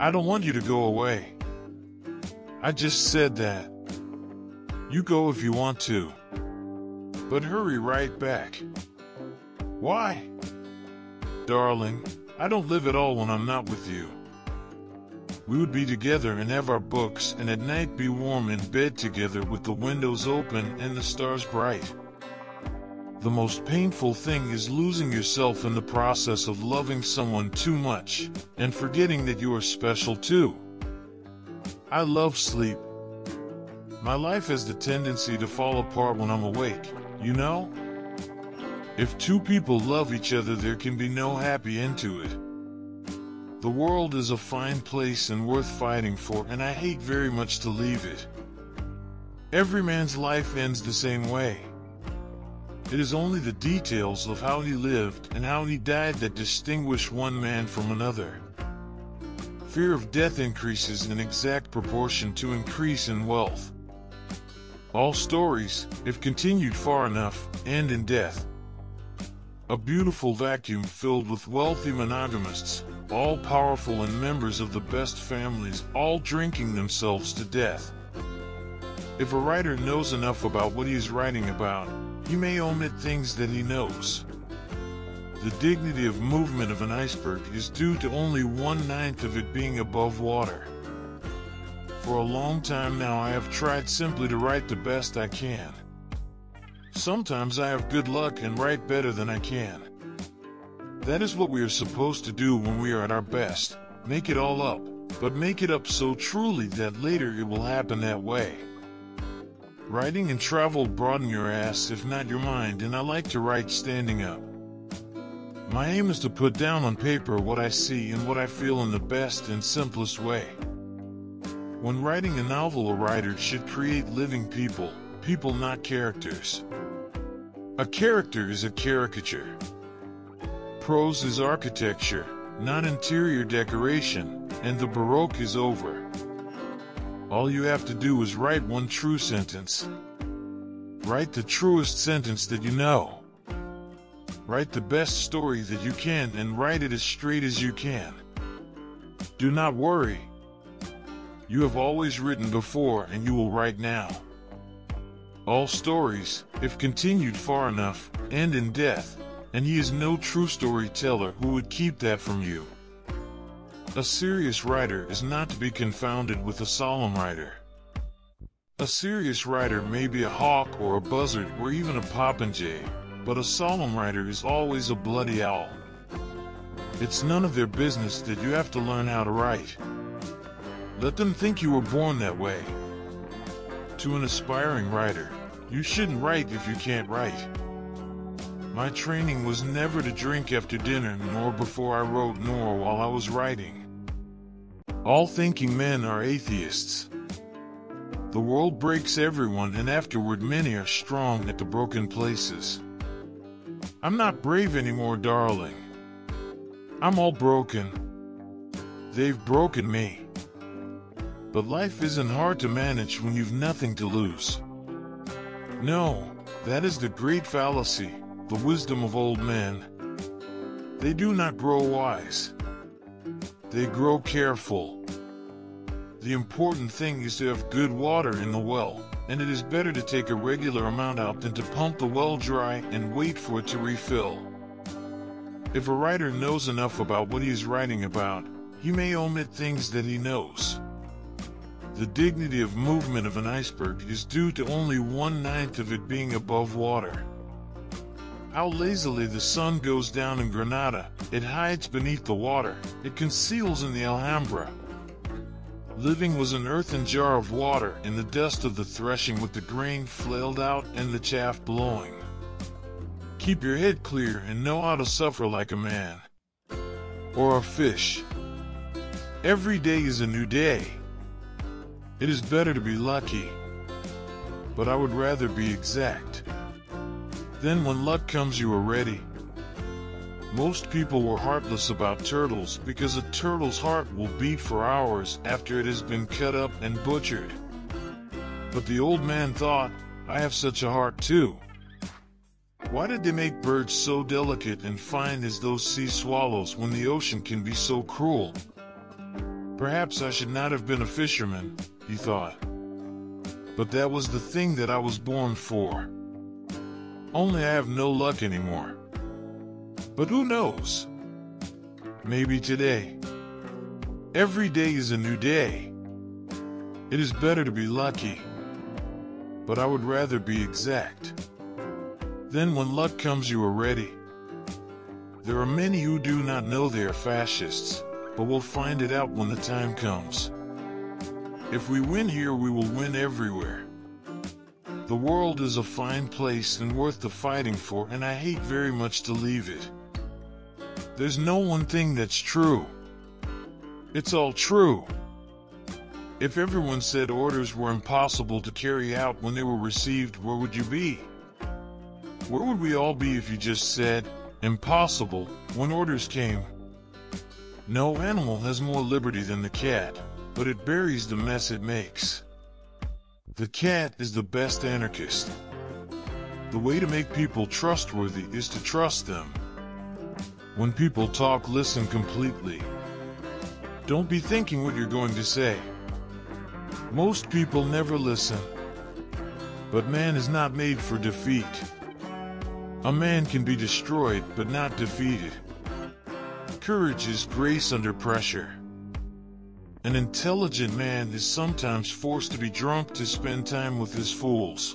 I don't want you to go away. I just said that. You go if you want to. But hurry right back. Why? Darling, I don't live at all when I'm not with you. We would be together and have our books, and at night be warm in bed together with the windows open and the stars bright. The most painful thing is losing yourself in the process of loving someone too much, and forgetting that you are special too. I love sleep. My life has the tendency to fall apart when I'm awake, you know? If two people love each other, there can be no happy end to it. The world is a fine place and worth fighting for, and I hate very much to leave it. Every man's life ends the same way. It is only the details of how he lived and how he died that distinguish one man from another. Fear of death increases in exact proportion to increase in wealth. All stories, if continued far enough, end in death. A beautiful vacuum filled with wealthy monogamists, all powerful and members of the best families, all drinking themselves to death. If a writer knows enough about what he is writing about, he may omit things that he knows. The dignity of movement of an iceberg is due to only 1/9 of it being above water. For a long time now I have tried simply to write the best I can. Sometimes I have good luck and write better than I can. That is what we are supposed to do when we are at our best, make it all up, but make it up so truly that later it will happen that way. Writing and travel broaden your ass if not your mind, and I like to write standing up. My aim is to put down on paper what I see and what I feel in the best and simplest way. When writing a novel, a writer should create living people, people not characters. A character is a caricature. Prose is architecture, not interior decoration, and the Baroque is over. All you have to do is write one true sentence. Write the truest sentence that you know. Write the best story that you can and write it as straight as you can. Do not worry. You have always written before and you will write now. All stories, if continued far enough, end in death, and he is no true storyteller who would keep that from you. A serious writer is not to be confounded with a solemn writer. A serious writer may be a hawk or a buzzard or even a popinjay, but a solemn writer is always a bloody owl. It's none of their business that you have to learn how to write. Let them think you were born that way. To an aspiring writer, you shouldn't write if you can't write. My training was never to drink after dinner, nor before I wrote, nor while I was writing. All thinking men are atheists. The world breaks everyone, and afterward many are strong at the broken places. I'm not brave anymore, darling. I'm all broken. They've broken me. But life isn't hard to manage when you've nothing to lose. No, that is the great fallacy, the wisdom of old men. They do not grow wise. They grow careful. The important thing is to have good water in the well, and it is better to take a regular amount out than to pump the well dry and wait for it to refill. If a writer knows enough about what he is writing about, he may omit things that he knows. The dignity of movement of an iceberg is due to only 1/9 of it being above water. How lazily the sun goes down in Granada, it hides beneath the water, it conceals in the Alhambra. Living was an earthen jar of water in the dust of the threshing, with the grain flailed out and the chaff blowing. Keep your head clear and know how to suffer like a man. Or a fish. Every day is a new day. It is better to be lucky, but I would rather be exact. Then when luck comes, you are ready. Most people were heartless about turtles because a turtle's heart will beat for hours after it has been cut up and butchered. But the old man thought, I have such a heart too. Why did they make birds so delicate and fine as those sea swallows when the ocean can be so cruel? Perhaps I should not have been a fisherman, he thought. But that was the thing that I was born for. Only I have no luck anymore. But who knows? Maybe today. Every day is a new day. It is better to be lucky. But I would rather be exact. Then when luck comes, you are ready. There are many who do not know they are fascists, but will find it out when the time comes. If we win here, we will win everywhere. The world is a fine place and worth the fighting for, and I hate very much to leave it. There's no one thing that's true. It's all true. If everyone said orders were impossible to carry out when they were received, where would you be? Where would we all be if you just said, impossible, when orders came? No animal has more liberty than the cat, but it buries the mess it makes. The cat is the best anarchist. The way to make people trustworthy is to trust them. When people talk, listen completely. Don't be thinking what you're going to say. Most people never listen. But man is not made for defeat. A man can be destroyed, but not defeated. Courage is grace under pressure. An intelligent man is sometimes forced to be drunk to spend time with his fools.